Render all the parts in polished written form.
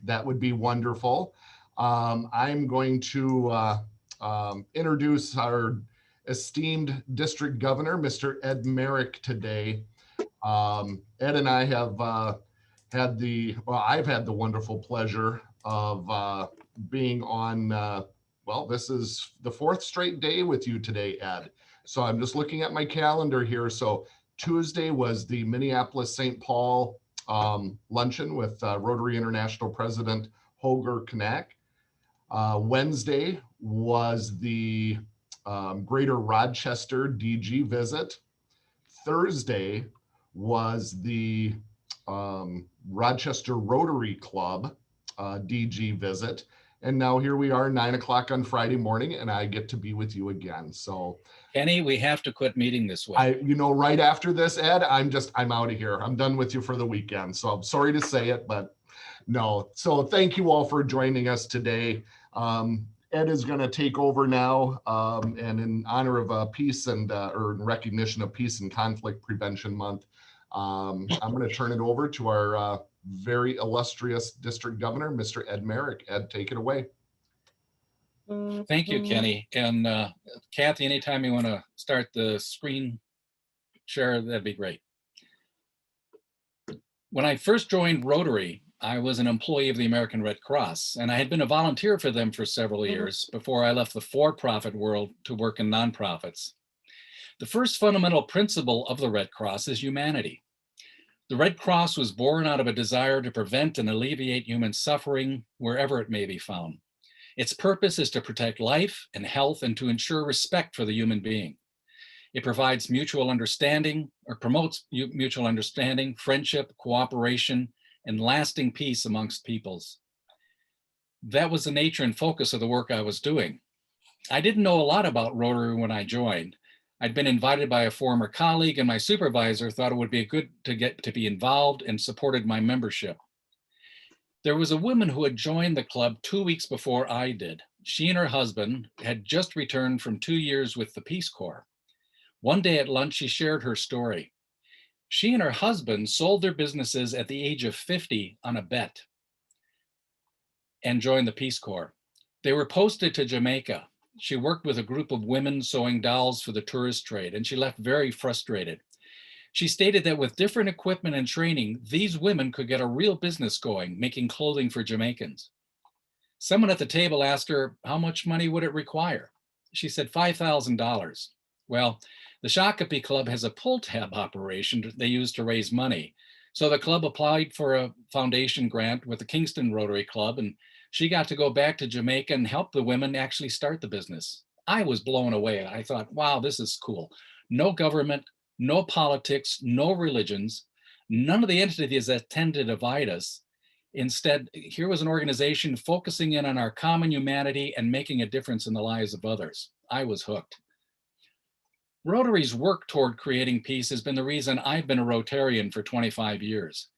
that would be wonderful. I'm going to introduce our esteemed district governor, Mr. Ed Merrick, today. Ed and I have I've had the wonderful pleasure of being on, this is the fourth straight day with you today, Ed. So I'm just looking at my calendar here. So Tuesday was the Minneapolis St. Paul luncheon with Rotary International President Holger Knack. Wednesday was the Greater Rochester DG visit. Thursday was the Rochester Rotary Club DG visit. And now here we are, 9 o'clock on Friday morning, and I get to be with you again. So, Kenny, we have to quit meeting this way. Right after this, Ed, I'm out of here. I'm done with you for the weekend. So I'm sorry to say it, but no. So thank you all for joining us today. Ed is going to take over now, and in honor of peace and or in recognition of Peace and Conflict Prevention Month, I'm going to turn it over to our very illustrious district governor, Mr. Ed Merrick. Ed, take it away. Thank you, Kenny. And Kathy, anytime you want to start the screen share, that'd be great. When I first joined Rotary, I was an employee of the American Red Cross, and I had been a volunteer for them for several years before I left the for-profit world to work in nonprofits. The first fundamental principle of the Red Cross is humanity. The Red Cross was born out of a desire to prevent and alleviate human suffering wherever it may be found. Its purpose is to protect life and health and to ensure respect for the human being. It provides mutual understanding or promotes mutual understanding, friendship, cooperation, and lasting peace amongst peoples. That was the nature and focus of the work I was doing. I didn't know a lot about Rotary when I joined. I'd been invited by a former colleague, and my supervisor thought it would be good to get to be involved and supported my membership. There was a woman who had joined the club 2 weeks before I did. She and her husband had just returned from 2 years with the Peace Corps. One day at lunch, she shared her story. She and her husband sold their businesses at the age of 50 on a bet and joined the Peace Corps. They were posted to Jamaica. She worked with a group of women sewing dolls for the tourist trade, and she left very frustrated. She stated that with different equipment and training, these women could get a real business going, making clothing for Jamaicans. Someone at the table asked her, how much money would it require? She said $5,000. Well, the Shakopee Club has a pull tab operation they use to raise money. So the club applied for a foundation grant with the Kingston Rotary Club, and she got to go back to Jamaica and help the women actually start the business. I was blown away. I thought, wow, this is cool. No government, no politics, no religions, none of the entities that tend to divide us. Instead, here was an organization focusing in on our common humanity and making a difference in the lives of others. I was hooked. Rotary's work toward creating peace has been the reason I've been a Rotarian for 25 years.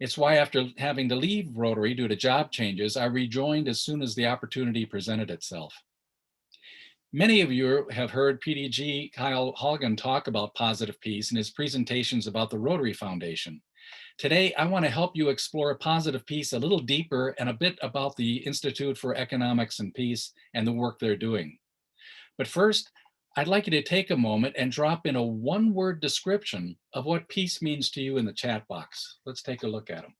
It's why after having to leave Rotary due to job changes, I rejoined as soon as the opportunity presented itself. Many of you have heard PDG Kyle Hogan talk about positive peace in his presentations about the Rotary Foundation. Today, I want to help you explore positive peace a little deeper and a bit about the Institute for Economics and Peace and the work they're doing. But first, I'd like you to take a moment and drop in a one-word description of what peace means to you in the chat box. Let's take a look at them.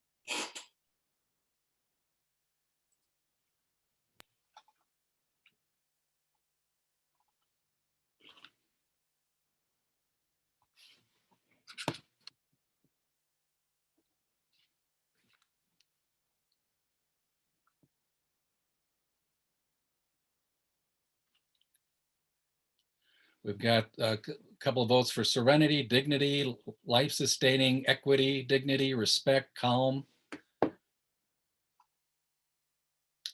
We've got a couple of votes for serenity, dignity, life-sustaining, equity, dignity, respect, calm,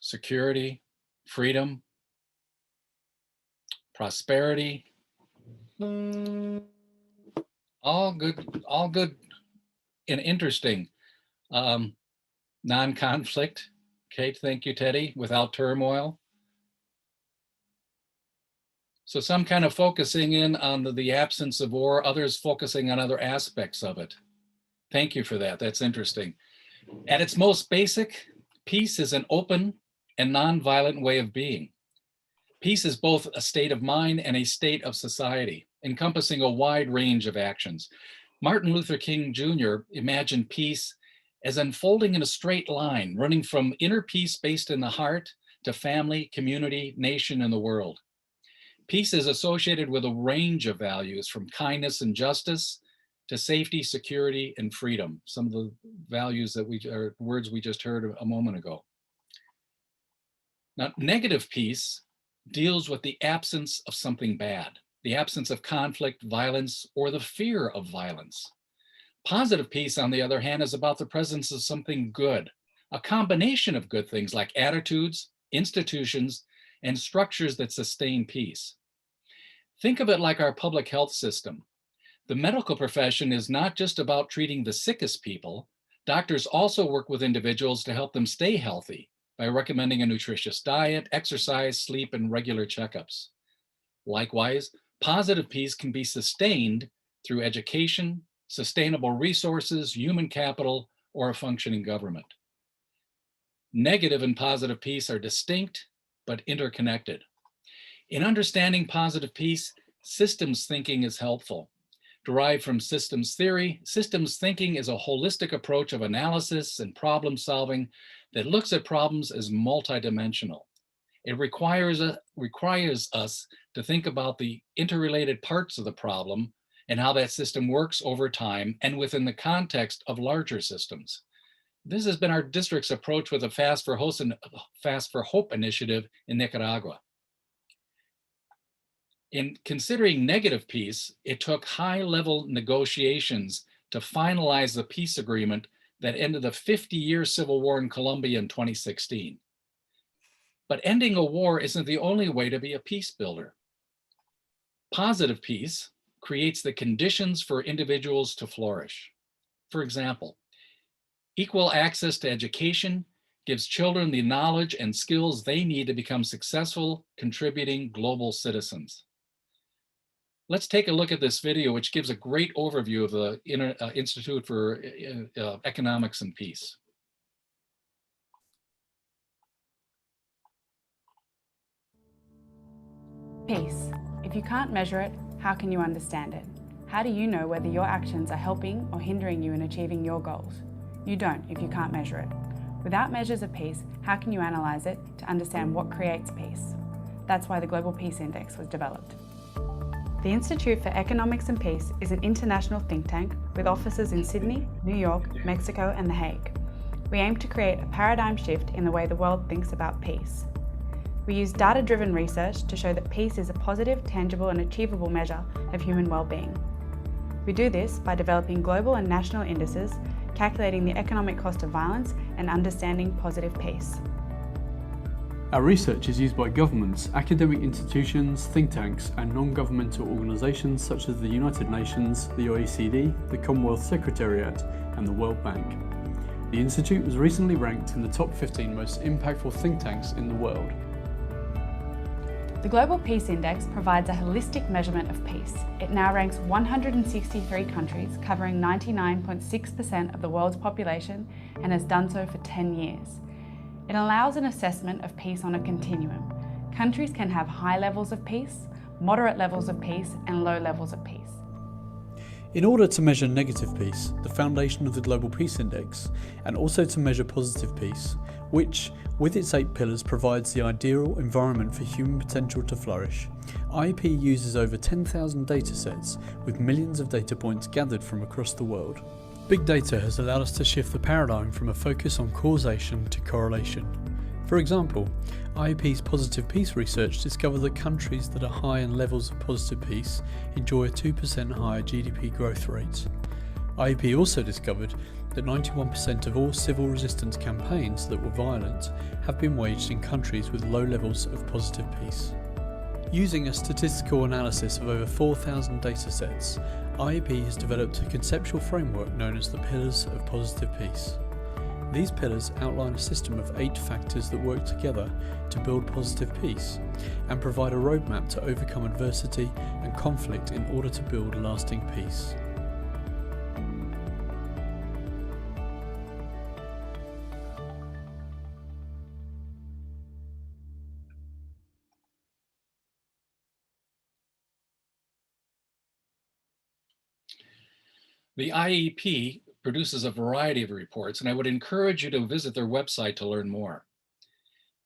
security, freedom, prosperity. All good and interesting. Non-conflict. Okay, thank you, Teddy. Without turmoil. So some kind of focusing in on the absence of war, others focusing on other aspects of it. Thank you for that. That's interesting. At its most basic, Peace is an open and nonviolent way of being. Peace is both a state of mind and a state of society, encompassing a wide range of actions. Martin Luther King Jr. imagined peace as unfolding in a straight line, running from inner peace based in the heart to family, community, nation, and the world. Peace is associated with a range of values, from kindness and justice to safety, security, and freedom. Some of the values or words we just heard a moment ago. Now, negative peace deals with the absence of something bad, the absence of conflict, violence, or the fear of violence. Positive peace, on the other hand, is about the presence of something good, a combination of good things like attitudes, institutions, and structures that sustain peace. Think of it like our public health system. The medical profession is not just about treating the sickest people. Doctors also work with individuals to help them stay healthy by recommending a nutritious diet, exercise, sleep, and regular checkups. Likewise, positive peace can be sustained through education, sustainable resources, human capital, or a functioning government. Negative and positive peace are distinct but interconnected. In understanding positive peace, systems thinking is helpful. Derived from systems theory, systems thinking is a holistic approach of analysis and problem solving that looks at problems as multidimensional. It requires us to think about the interrelated parts of the problem and how that system works over time and within the context of larger systems. This has been our district's approach with the Fast for Hope initiative in Nicaragua. In considering negative peace, it took high-level negotiations to finalize the peace agreement that ended the 50-year civil war in Colombia in 2016. But ending a war isn't the only way to be a peace builder. Positive peace creates the conditions for individuals to flourish. For example, equal access to education gives children the knowledge and skills they need to become successful, contributing global citizens. Let's take a look at this video, which gives a great overview of the Institute for Economics and Peace. Peace. If you can't measure it, how can you understand it? How do you know whether your actions are helping or hindering you in achieving your goals? You don't if you can't measure it. Without measures of peace, how can you analyze it to understand what creates peace? That's why the Global Peace Index was developed. The Institute for Economics and Peace is an international think tank with offices in Sydney, New York, Mexico, and The Hague. We aim to create a paradigm shift in the way the world thinks about peace. We use data-driven research to show that peace is a positive, tangible, and achievable measure of human well-being. We do this by developing global and national indices, calculating the economic cost of violence, and understanding positive peace. Our research is used by governments, academic institutions, think tanks, and non-governmental organisations such as the United Nations, the OECD, the Commonwealth Secretariat, and the World Bank. The Institute was recently ranked in the top 15 most impactful think tanks in the world. The Global Peace Index provides a holistic measurement of peace. It now ranks 163 countries, covering 99.6% of the world's population, and has done so for 10 years. It allows an assessment of peace on a continuum. Countries can have high levels of peace, moderate levels of peace, and low levels of peace. In order to measure negative peace, the foundation of the Global Peace Index, and also to measure positive peace, which, with its 8 pillars, provides the ideal environment for human potential to flourish, IEP uses over 10,000 datasets with millions of data points gathered from across the world. Big data has allowed us to shift the paradigm from a focus on causation to correlation. For example, IEP's positive peace research discovered that countries that are high in levels of positive peace enjoy a 2% higher GDP growth rate. IEP also discovered that 91% of all civil resistance campaigns that were violent have been waged in countries with low levels of positive peace. Using a statistical analysis of over 4,000 datasets, IEP has developed a conceptual framework known as the Pillars of Positive Peace. These pillars outline a system of 8 factors that work together to build positive peace and provide a roadmap to overcome adversity and conflict in order to build lasting peace. The IEP produces a variety of reports, and I would encourage you to visit their website to learn more.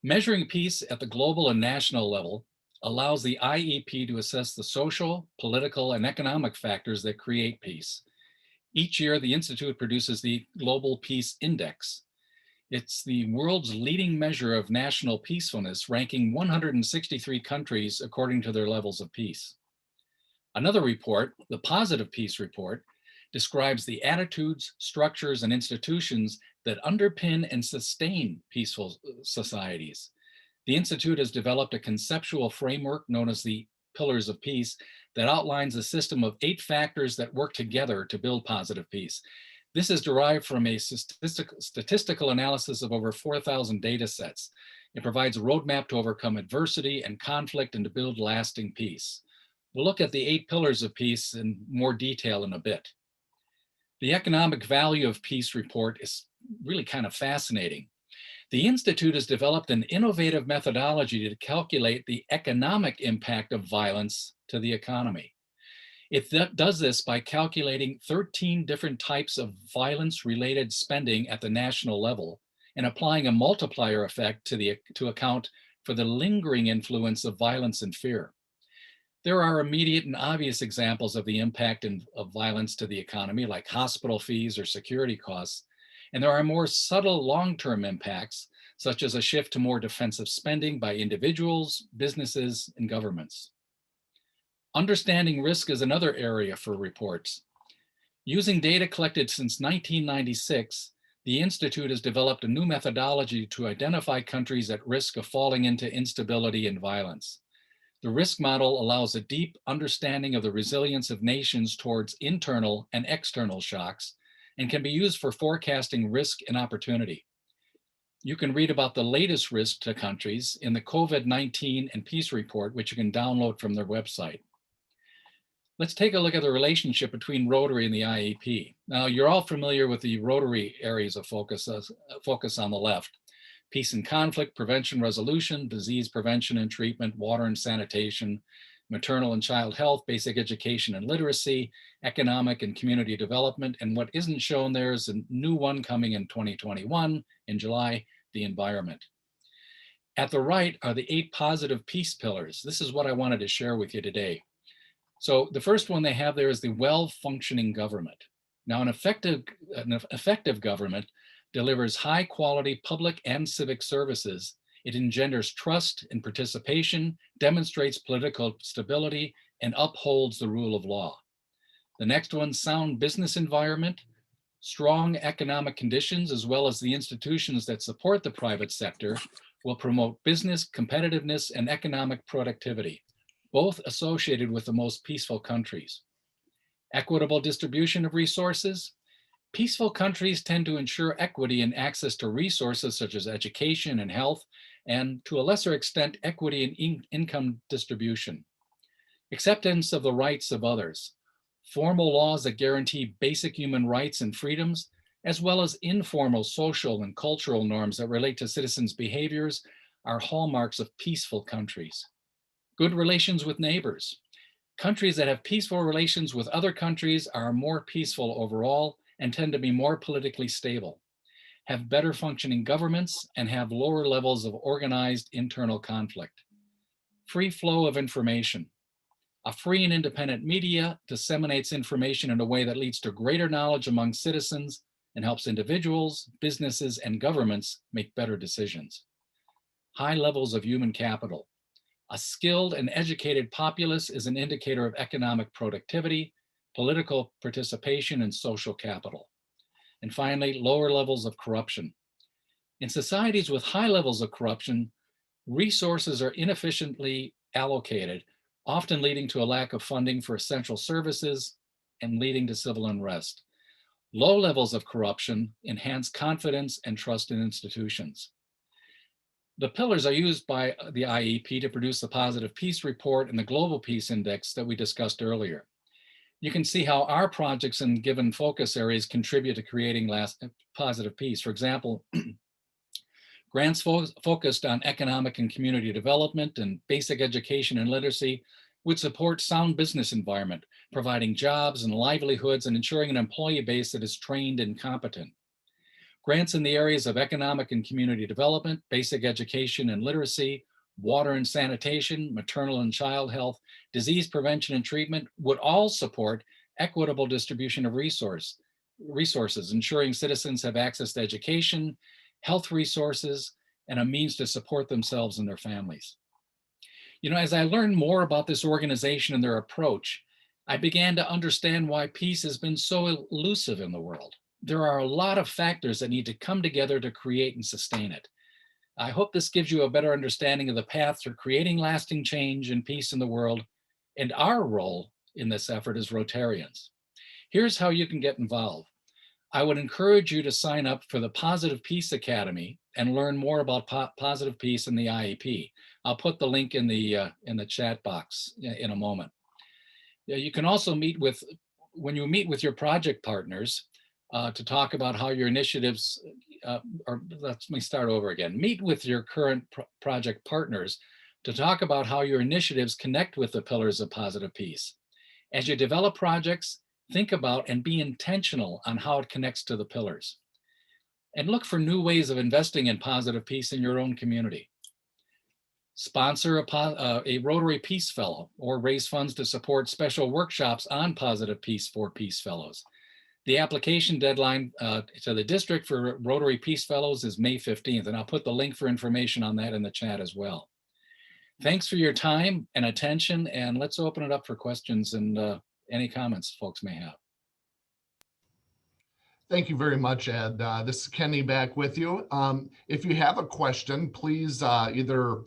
Measuring peace at the global and national level allows the IEP to assess the social, political, and economic factors that create peace. Each year, the Institute produces the Global Peace Index. It's the world's leading measure of national peacefulness, ranking 163 countries according to their levels of peace. Another report, the Positive Peace Report, describes the attitudes, structures, and institutions that underpin and sustain peaceful societies. The Institute has developed a conceptual framework known as the Pillars of Peace that outlines a system of 8 factors that work together to build positive peace. This is derived from a statistical analysis of over 4,000 data sets. It provides a roadmap to overcome adversity and conflict and to build lasting peace. We'll look at the 8 pillars of peace in more detail in a bit. The Economic Value of Peace report is really kind of fascinating. The Institute has developed an innovative methodology to calculate the economic impact of violence to the economy. It does this by calculating 13 different types of violence-related spending at the national level and applying a multiplier effect to account for the lingering influence of violence and fear. There are immediate and obvious examples of the impact of violence to the economy, like hospital fees or security costs, and there are more subtle long-term impacts, such as a shift to more defensive spending by individuals, businesses, and governments. Understanding risk is another area for reports. Using data collected since 1996, the Institute has developed a new methodology to identify countries at risk of falling into instability and violence. The risk model allows a deep understanding of the resilience of nations towards internal and external shocks and can be used for forecasting risk and opportunity. You can read about the latest risk to countries in the COVID-19 and Peace Report, which you can download from their website. Let's take a look at the relationship between Rotary and the IEP. Now, you're all familiar with the Rotary areas of focus on the left: peace and conflict, prevention, resolution, disease prevention and treatment, water and sanitation, maternal and child health, basic education and literacy, economic and community development, and what isn't shown there is a new one coming in 2021 in July, the environment. At the right are the 8 positive peace pillars. This is what I wanted to share with you today. So the first one they have there is the well-functioning government. Now, an effective government delivers high-quality public and civic services. It engenders trust and participation, demonstrates political stability, and upholds the rule of law. The next one, sound business environment. Strong economic conditions, as well as the institutions that support the private sector, will promote business, competitiveness, and economic productivity, both associated with the most peaceful countries. Equitable distribution of resources. Peaceful countries tend to ensure equity in access to resources such as education and health, and to a lesser extent, equity in income distribution. Acceptance of the rights of others. Formal laws that guarantee basic human rights and freedoms, as well as informal social and cultural norms that relate to citizens' behaviors, are hallmarks of peaceful countries. Good relations with neighbors. Countries that have peaceful relations with other countries are more peaceful overall and tend to be more politically stable, have better functioning governments, and have lower levels of organized internal conflict. Free flow of information. A free and independent media disseminates information in a way that leads to greater knowledge among citizens and helps individuals, businesses, and governments make better decisions. High levels of human capital. A skilled and educated populace is an indicator of economic productivity, political participation, and social capital. And finally, lower levels of corruption. In societies with high levels of corruption, resources are inefficiently allocated, often leading to a lack of funding for essential services and leading to civil unrest. Low levels of corruption enhance confidence and trust in institutions. The pillars are used by the IEP to produce the Positive Peace Report and the Global Peace Index that we discussed earlier. You can see how our projects and given focus areas contribute to creating positive peace. For example, grants focused on economic and community development and basic education and literacy would support sound business environment, providing jobs and livelihoods, and ensuring an employee base that is trained and competent. Grants in the areas of economic and community development, basic education and literacy, water and sanitation, maternal and child health, disease prevention and treatment would all support equitable distribution of resources, ensuring citizens have access to education, health resources, and a means to support themselves and their families. You know, as I learned more about this organization and their approach, I began to understand why peace has been so elusive in the world. There are a lot of factors that need to come together to create and sustain it. I hope this gives you a better understanding of the path to creating lasting change and peace in the world and our role in this effort as Rotarians. Here's how you can get involved. I would encourage you to sign up for the Positive Peace Academy and learn more about positive peace and the IEP. I'll put the link in the chat box in a moment. You can also when you meet with your project partners, to talk about how your initiatives, or let me start over again. Meet with your current project partners to talk about how your initiatives connect with the pillars of positive peace. As you develop projects, think about and be intentional on how it connects to the pillars. And look for new ways of investing in positive peace in your own community. Sponsor a Rotary Peace Fellow or raise funds to support special workshops on positive peace for Peace Fellows. The application deadline to the district for Rotary Peace Fellows is May 15th, and I'll put the link for information on that in the chat as well. Thanks for your time and attention, and let's open it up for questions and any comments folks may have. Thank you very much, Ed. This is Kenny back with you. If you have a question, please either,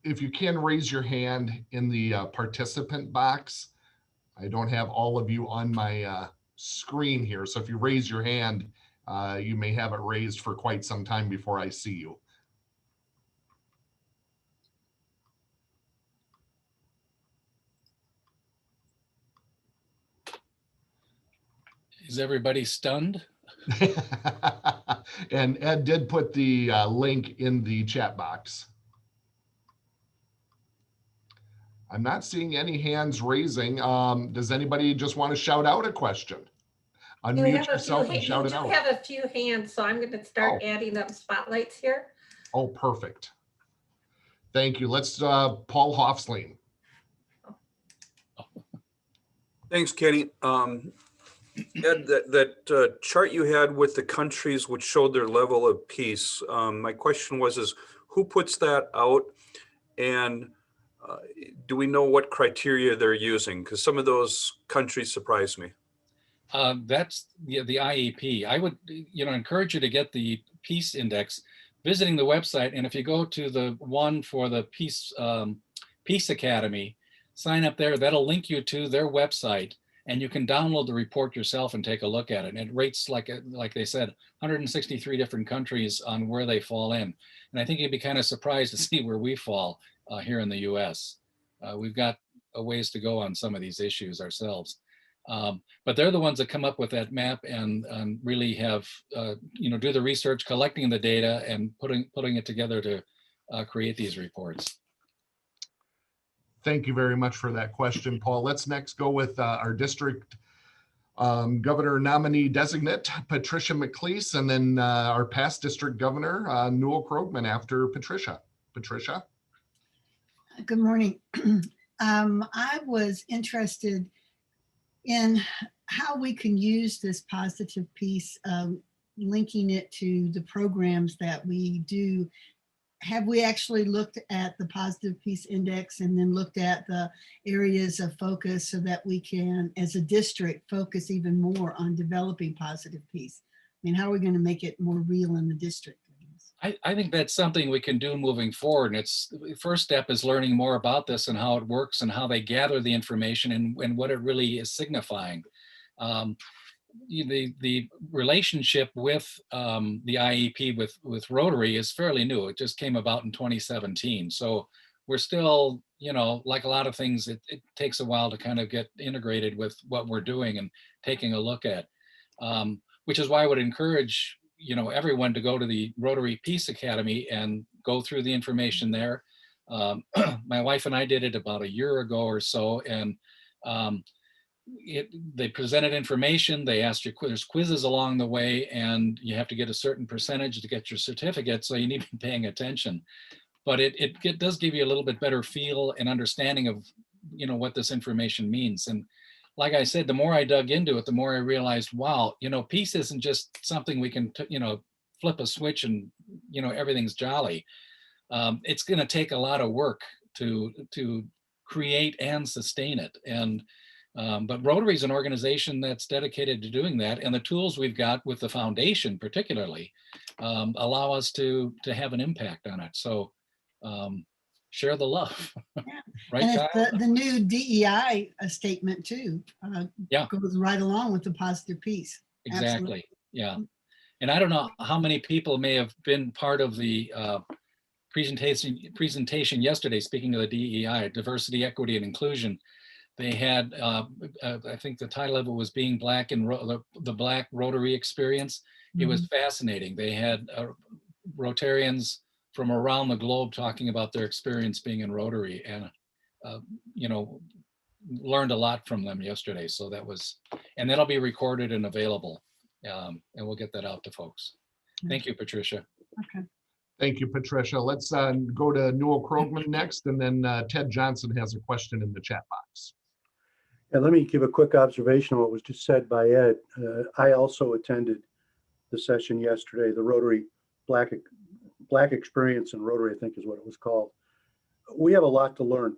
if you can, raise your hand in the participant box. I don't have all of you on my screen here, so if you raise your hand, you may have it raised for quite some time before I see you. Is everybody stunned? And Ed did put the link in the chat box. I'm not seeing any hands raising. Does anybody just want to shout out a question? Unmute yourself and shout it out. You do have a few hands, so I'm going to start adding up spotlights here. Oh, perfect. Thank you. Let's Paul Hofslein. Thanks, Kenny. Ed, that chart you had with the countries which showed their level of peace, my question was, who puts that out, and do we know what criteria they're using? Because some of those countries surprise me. That's the IEP. I would encourage you to get the Peace Index, visiting the website, and if you go to the one for the Peace Academy, sign up there. That'll link you to their website, and you can download the report yourself and take a look at it. And it rates, like they said, 163 different countries on where they fall in. And I think you'd be kind of surprised to see where we fall here in the U.S. We've got a ways to go on some of these issues ourselves. But they're the ones that come up with that map and really have, do the research, collecting the data and putting it together to create these reports. Thank you very much for that question, Paul. Let's next go with our district governor nominee designate, Patricia McLeese, and then our past district governor, Newell Krogman, after Patricia. Patricia. Good morning. I was interested in how we can use this positive piece, linking it to the programs that we do. Have we actually looked at the positive peace index and then looked at the areas of focus so that we can, as a district, focus even more on developing positive peace? I mean, how are we going to make it more real in the district? I think that's something we can do moving forward. And it's the first step is learning more about this and how it works and how they gather the information and what it really is signifying. The relationship with the IEP with Rotary is fairly new. It just came about in 2017. So we're still, like a lot of things, it takes a while to kind of get integrated with what we're doing and taking a look at, which is why I would encourage everyone to go to the Rotary Peace Academy and go through the information there. My wife and I did it about a year ago or so, and they presented information, they asked you, there's quizzes along the way, and you have to get a certain percentage to get your certificate, so you need to be paying attention. But it does give you a little bit better feel and understanding of, what this information means. And like I said, the more I dug into it, the more I realized, wow, peace isn't just something we can, flip a switch and, everything's jolly. It's going to take a lot of work to create and sustain it. And but Rotary is an organization that's dedicated to doing that, and the tools we've got with the foundation, particularly, allow us to have an impact on it. So share the love, Yeah. right, And Kyle? it's the new DEI statement too. Yeah. Goes right along with the positive peace. Exactly. Absolutely. Yeah. And I don't know how many people may have been part of the presentation yesterday. Speaking of the DEI, diversity, equity, and inclusion. They had, I think the title of it was Being Black in the Black Rotary Experience. It was fascinating. They had Rotarians from around the globe talking about their experience being in Rotary, and, learned a lot from them yesterday. So that was, and that'll be recorded and available, and we'll get that out to folks. Thank you, Patricia. Okay. Thank you, Patricia. Let's go to Newell Krogman next, and then Ted Johnson has a question in the chat box. And let me give a quick observation on what was just said by Ed. I also attended the session yesterday, the Rotary Black Experience in Rotary, I think is what it was called. We have a lot to learn.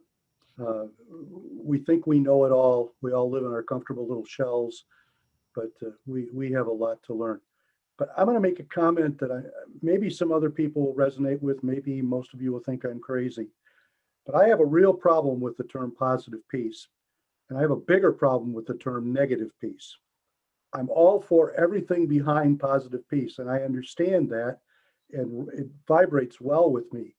We think we know it all. We all live in our comfortable little shells, but we have a lot to learn. But I'm going to make a comment that maybe some other people will resonate with. Maybe most of you will think I'm crazy. But I have a real problem with the term positive peace. And I have a bigger problem with the term negative peace. I'm all for everything behind positive peace, and I understand that, and it vibrates well with me.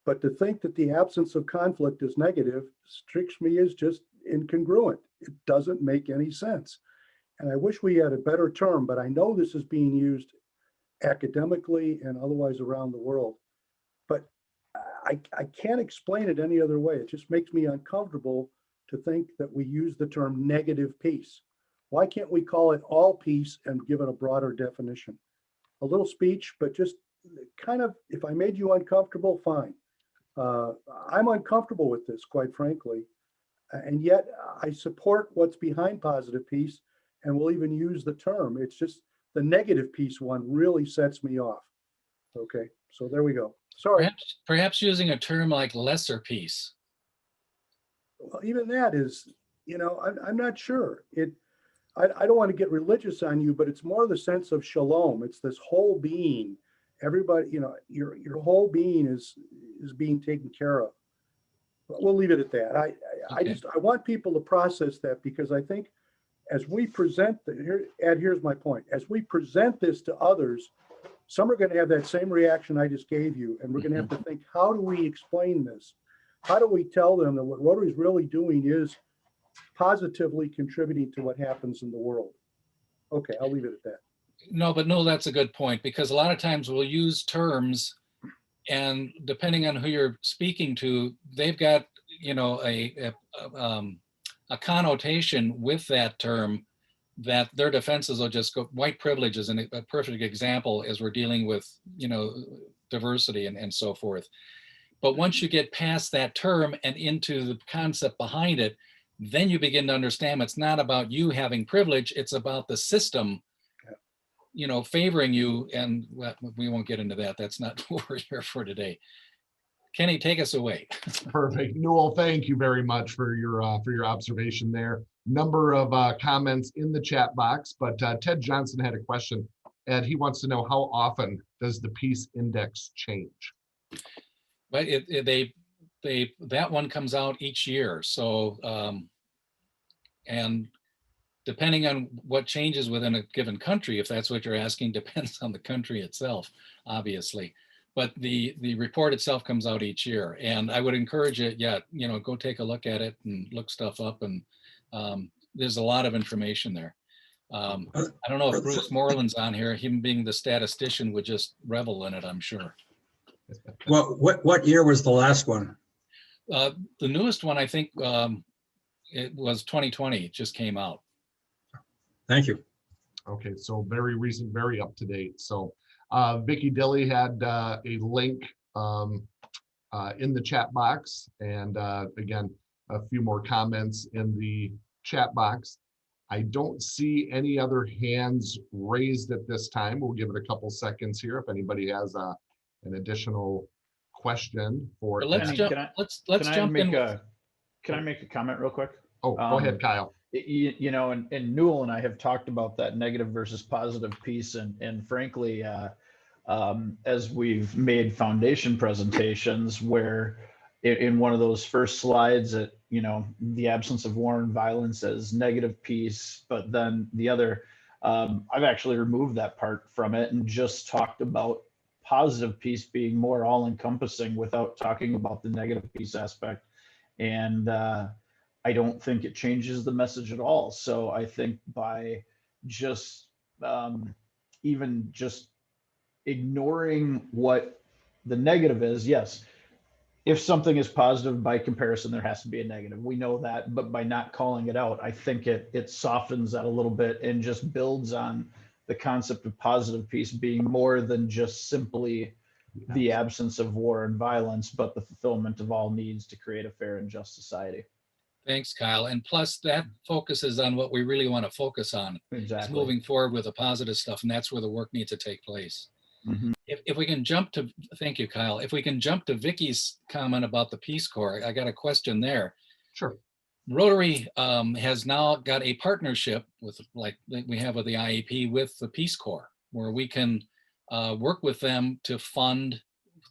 But to think that the absence of conflict is negative strikes me as just incongruent. It doesn't make any sense. And I wish we had a better term, but I know this is being used academically and otherwise around the world. But I can't explain it any other way. It just makes me uncomfortable to think that we use the term negative peace. Why can't we call it all peace and give it a broader definition? A little speech, but just kind of, if I made you uncomfortable, fine. I'm uncomfortable with this, quite frankly. And yet I support what's behind positive peace, and we'll even use the term. It's just the negative peace one really sets me off. Okay, so there we go. Sorry. Perhaps using a term like lesser peace. Well, even that is, I'm not sure. I don't want to get religious on you, but it's more the sense of shalom. It's this whole being. Everybody, your whole being is being taken care of. But we'll leave it at that. I want people to process that, because I think as we present here's my point. As we present this to others, some are going to have that same reaction I just gave you, and we're going to have to think, how do we explain this? How do we tell them that what Rotary is really doing is positively contributing to what happens in the world? Okay, I'll leave it at that. No, that's a good point, because a lot of times we'll use terms, and depending on who you're speaking to, they've got, a connotation with that term that their defenses will just go. White privilege is a perfect example, as we're dealing with, diversity and so forth. But once you get past that term and into the concept behind it, then you begin to understand it's not about you having privilege, it's about the system, favoring you. And we won't get into that. That's not what we're here for today. Kenny, take us away. Perfect. Newell, thank you very much for your observation there. Number of comments in the chat box, but Ted Johnson had a question, and he wants to know, how often does the Peace Index change? But that one comes out each year. So, and depending on what changes within a given country, if that's what you're asking, depends on the country itself, obviously. But the report itself comes out each year, and I would encourage it. Go take a look at it and look stuff up, and there's a lot of information there. I don't know if Bruce Moreland's on here. Him being the statistician would just revel in it, I'm sure. Well, what year was the last one? The newest one, I think, It was 2020, it just came out. Thank you. Okay, so very recent, very up to date. So Vicky Dilly had a link in the chat box, and again, a few more comments in the chat box. I don't see any other hands raised at this time. We'll give it a couple seconds here if anybody has an additional question for. But let's Ed. jump. Let's jump in. Can I make a comment real quick? Oh, go ahead, Kyle. You know, and Newell and I have talked about that negative versus positive piece, and frankly, as we've made foundation presentations where in one of those first slides that, you know, the absence of war and violence as negative piece, but then the other, I've actually removed that part from it and just talked about positive piece being more all encompassing without talking about the negative piece aspect. And I don't think it changes the message at all. So I think by just even just ignoring what the negative is, yes, if something is positive, by comparison, there has to be a negative. We know that, but by not calling it out, I think it softens that a little bit and just builds on the concept of positive piece being more than just simply the absence of war and violence, but the fulfillment of all needs to create a fair and just society. Thanks, Kyle. And plus that focuses on what we really want to focus on. Exactly. Is moving forward with the positive stuff, and that's where the work needs to take place. Mm-hmm. If we can jump to, thank you, Kyle. If we can jump to Vicky's comment about the Peace Corps, I got a question there. Sure. Rotary has now got a partnership with, like we have with the IEP, with the Peace Corps, where we can work with them to fund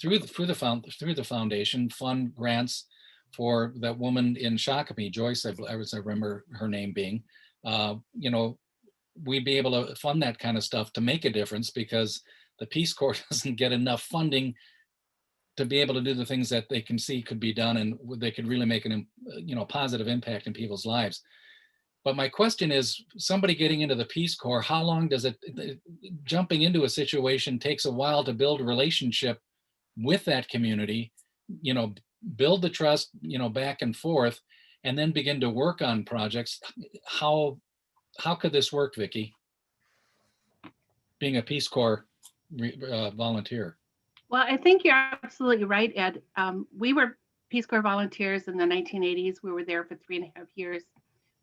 through the foundation, fund grants for that woman in Shakopee, Joyce, I remember her name being. You know, we'd be able to fund that kind of stuff to make a difference, because the Peace Corps doesn't get enough funding to be able to do the things that they can see could be done, and they could really make an, you know, positive impact in people's lives. But my question is, somebody getting into the Peace Corps, how long does it, jumping into a situation takes a while to build a relationship with that community, you know, build the trust, you know, back and forth, and then begin to work on projects. How could this work, Vicki? Being a Peace Corps volunteer. Well, I think you're absolutely right, Ed. We were Peace Corps volunteers in the 1980s. We were there for 3.5 years.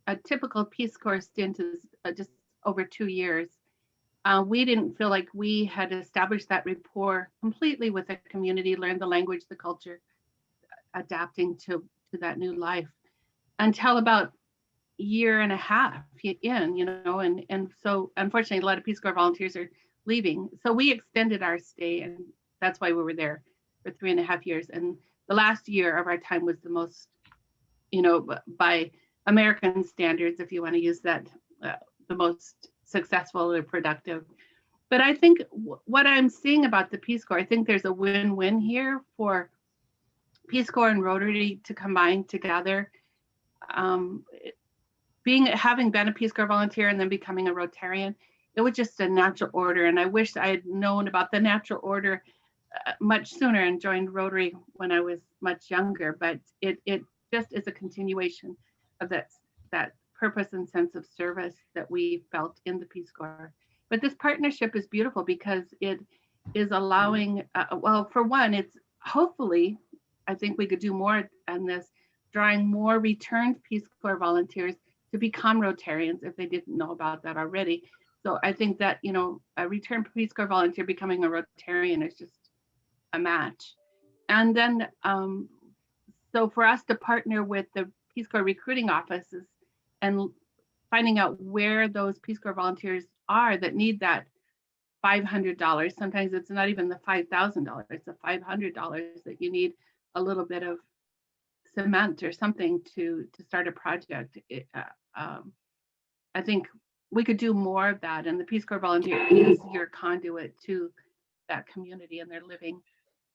A typical Peace Corps stint is just over 2 years. We didn't feel like we had established that rapport completely with the community, learned the language, the culture, adapting to that new life until about 1.5 years in, you know, and so unfortunately a lot of Peace Corps volunteers are leaving. So we extended our stay, and that's why we were there for 3.5 years. And the last year of our time was the most, you know, by American standards, if you want to use that, the most successful or productive. But I think what I'm seeing about the Peace Corps, I think there's a win-win here for Peace Corps and Rotary to combine together. Having been a Peace Corps volunteer and then becoming a Rotarian, it was just a natural order. And I wish I had known about the natural order much sooner and joined Rotary when I was much younger. But it just is a continuation of that purpose and sense of service that we felt in the Peace Corps. But this partnership is beautiful because it is allowing, well, for one, it's hopefully, I think we could do more on this, drawing more returned Peace Corps volunteers to become Rotarians if they didn't know about that already. So I think that, you know, a returned Peace Corps volunteer becoming a Rotarian is just a match. And then, so for us to partner with the Peace Corps recruiting offices and finding out where those Peace Corps volunteers are that need that $500, sometimes it's not even the $5,000, it's the $500 that you need a little bit of cement or something to start a project. I think we could do more of that, and the Peace Corps volunteer is your conduit to that community and their living.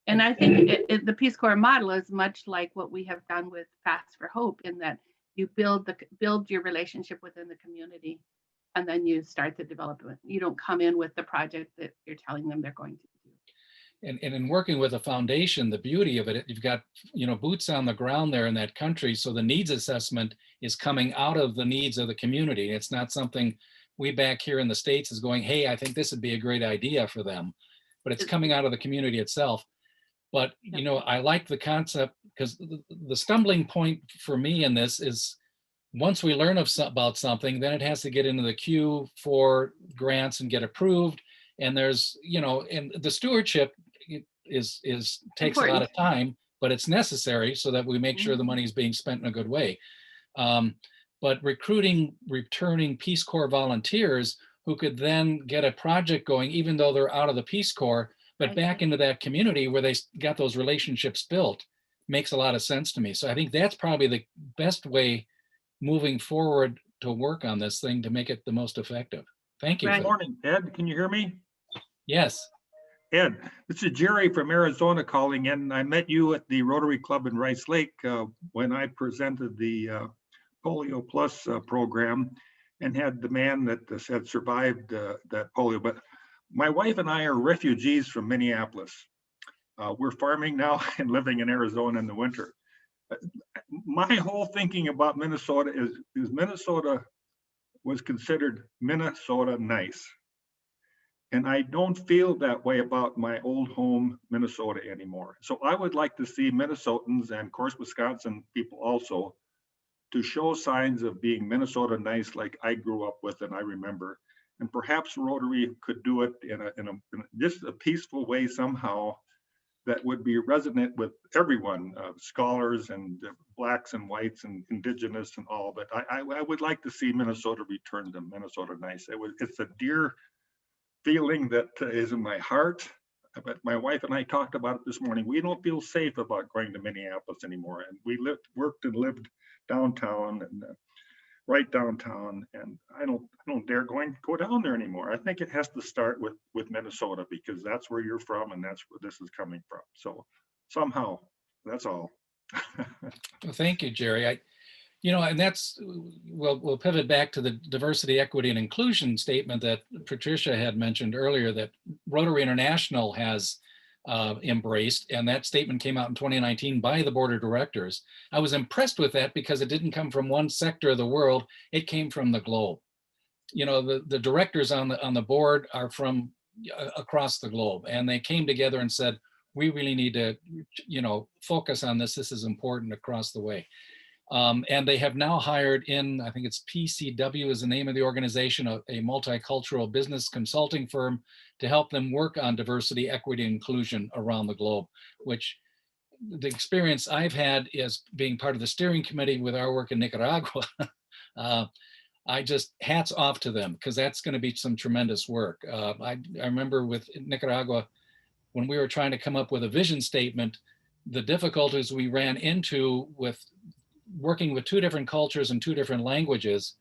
And I think the Peace Corps model is much like what we have done with Fast for Hope, in that you build your relationship within the community, and then you start the development. You don't come in with the project that you're telling them they're going to do. and in working with a foundation, the beauty of it, you've got, boots on the ground there in that country. So the needs assessment is coming out of the needs of the community. It's not something we back here in the States is going, hey, I think this would be a great idea for them, but it's coming out of the community itself. But, I like the concept because the stumbling point for me in this is once we learn about something, then it has to get into the queue for grants and get approved. And there's, and the stewardship is takes a lot of time, but it's necessary so that we make sure the money is being spent in a good way. But recruiting returning Peace Corps volunteers who could then get a project going, even though they're out of the Peace Corps, but back into that community where they got those relationships built, makes a lot of sense to me. So I think that's probably the best way moving forward to work on this thing to make it the most effective. Thank you. Good morning, Ed. Can you hear me? Yes. Ed, this is Jerry from Arizona calling in. I met you at the Rotary Club in Rice Lake when I presented the Polio Plus program and had the man that had survived that polio. But my wife and I are refugees from Minneapolis. We're farming now and living in Arizona in the winter. My whole thinking about Minnesota is Minnesota was considered Minnesota nice. And I don't feel that way about my old home, Minnesota anymore. So I would like to see Minnesotans and of course, Wisconsin people also to show signs of being Minnesota nice like I grew up with and I remember. And perhaps Rotary could do it in just a peaceful way somehow that would be resonant with everyone, scholars and blacks and whites and indigenous and all. But I would like to see Minnesota return to Minnesota nice. It's a dear feeling that is in my heart. But my wife and I talked about it this morning. We don't feel safe about going to Minneapolis anymore. And we worked and lived downtown and right downtown, and I don't dare go down there anymore. I think it has to start with Minnesota because that's where you're from and that's where this is coming from. So somehow, that's all. Well, thank you, Jerry. And that's we'll pivot back to the diversity, equity, and inclusion statement that Patricia had mentioned earlier that Rotary International has embraced, and that statement came out in 2019 by the board of directors. I was impressed with that because it didn't come from one sector of the world; it came from the globe. The directors on the board are from across the globe, and they came together and said, "We really need to, focus on this. This is important across the way." And they have now hired in, I think it's PCW is the name of the organization, a multicultural business consulting firm to help them work on diversity, equity, and inclusion around the globe, which the experience I've had is being part of the steering committee with our work in Nicaragua. I just hats off to them because that's going to be some tremendous work. I remember with Nicaragua, when we were trying to come up with a vision statement, the difficulties we ran into with working with two different cultures and two different languages,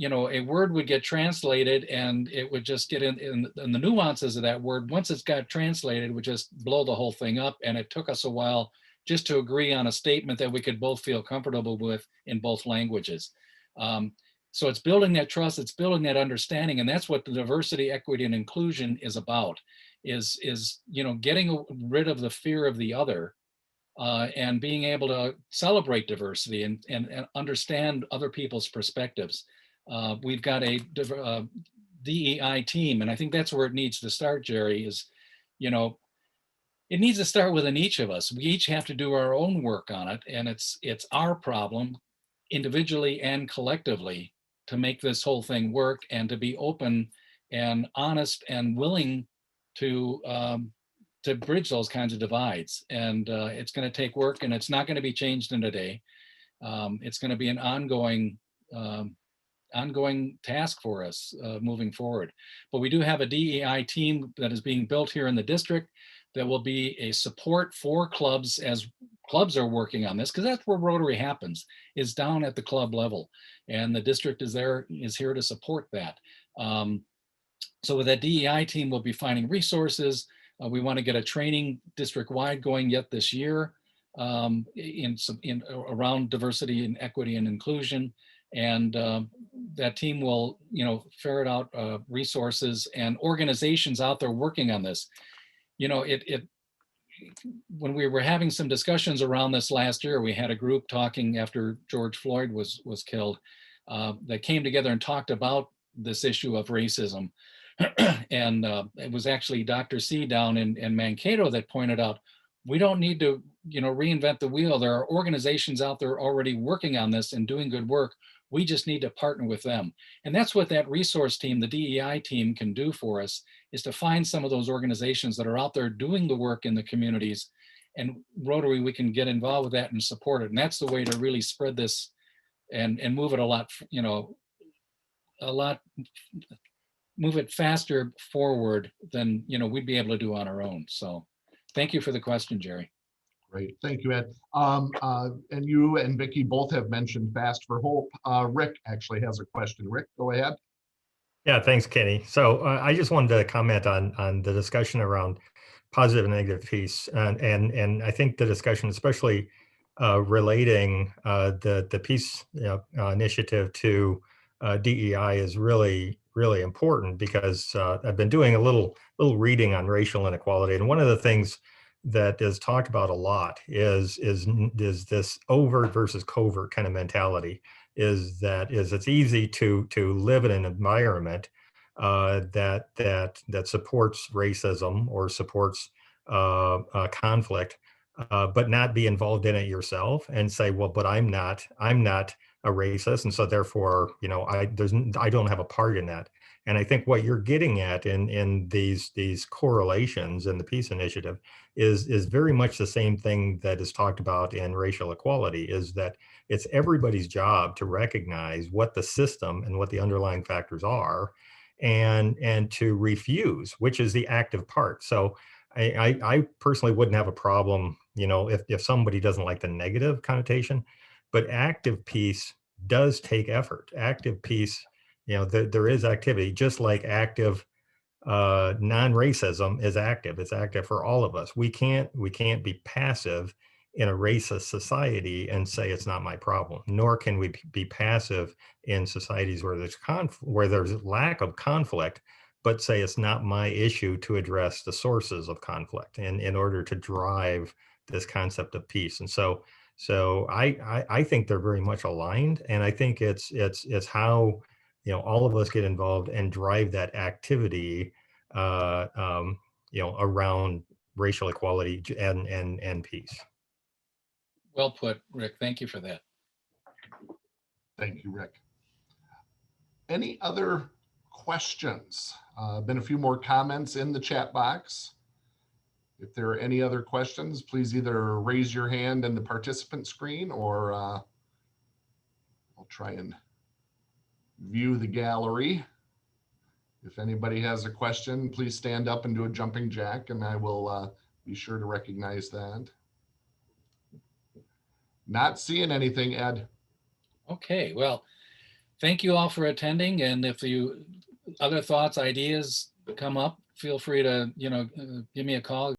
a word would get translated and it would just get in the nuances of that word. Once it's got translated, it would just blow the whole thing up. And it took us a while just to agree on a statement that we could both feel comfortable with in both languages. So it's building that trust, it's building that understanding. And that's what the diversity, equity, and inclusion is about, is getting rid of the fear of the other. And being able to celebrate diversity and understand other people's perspectives. We've got a DEI team, and I think that's where it needs to start, Jerry, is, it needs to start within each of us. We each have to do our own work on it, and it's our problem, individually and collectively, to make this whole thing work and to be open and honest and willing to bridge those kinds of divides. And it's going to take work, and it's not going to be changed in a day. It's going to be an ongoing task for us moving forward. But we do have a DEI team that is being built here in the district that will be a support for clubs as clubs are working on this, because that's where Rotary happens, is down at the club level. And the district is here to support that. So with that DEI team, we'll be finding resources. We want to get a training district-wide going yet this year around diversity and equity and inclusion. And that team will, ferret out resources and organizations out there working on this. you know, when we were having some discussions around this last year, we had a group talking after George Floyd was killed, that came together and talked about this issue of racism. And it was actually Dr. C down in Mankato that pointed out, we don't need to, you know, reinvent the wheel. There are organizations out there already working on this and doing good work. We just need to partner with them. And that's what that resource team, the DEI team, can do for us, is to find some of those organizations that are out there doing the work in the communities. And Rotary, we can get involved with that and support it. And that's the way to really spread this and move it a lot, you know, move it faster forward than, you know, we'd be able to do on our own. So thank you for the question, Jerry. Great, thank you, Ed. And you and Vicki both have mentioned Fast for Hope. Rick actually has a question. Rick, go ahead. Yeah, thanks, Kenny. So I just wanted to comment on the discussion around positive and negative peace, and I think the discussion, especially relating the peace initiative to DEI, is really important, because I've been doing a little reading on racial inequality, and one of the things that is talked about a lot is this overt versus covert kind of mentality. Is it's easy to live in an environment that supports racism or supports conflict, but not be involved in it yourself and say, well, but I'm not a racist, and so therefore, you know, I don't have a part in that. And I think what you're getting at in these correlations in the peace initiative is very much the same thing that is talked about in racial equality, is that it's everybody's job to recognize what the system and what the underlying factors are, and to refuse, which is the active part. So I personally wouldn't have a problem, you know, if somebody doesn't like the negative connotation, but active peace does take effort. Active peace, you know, there is activity, just like active non-racism is active. It's active for all of us. We can't be passive in a racist society and say it's not my problem, nor can we be passive in societies where there's lack of conflict, but say it's not my issue to address the sources of conflict in order to drive this concept of peace. And so I think they're very much aligned, and I think it's how, you know, all of us get involved and drive that activity, you know, around racial equality and peace. Well put, Rick. Thank you for that. Thank you, Rick. Any other questions? Been a few more comments in the chat box. If there are any other questions, please either raise your hand in the participant screen, or I'll try and view the gallery. If anybody has a question, please stand up and do a jumping jack, and I will be sure to recognize that. Not seeing anything, Ed. Okay, well, thank you all for attending. And if you other thoughts, ideas come up, feel free to, you know, give me a call.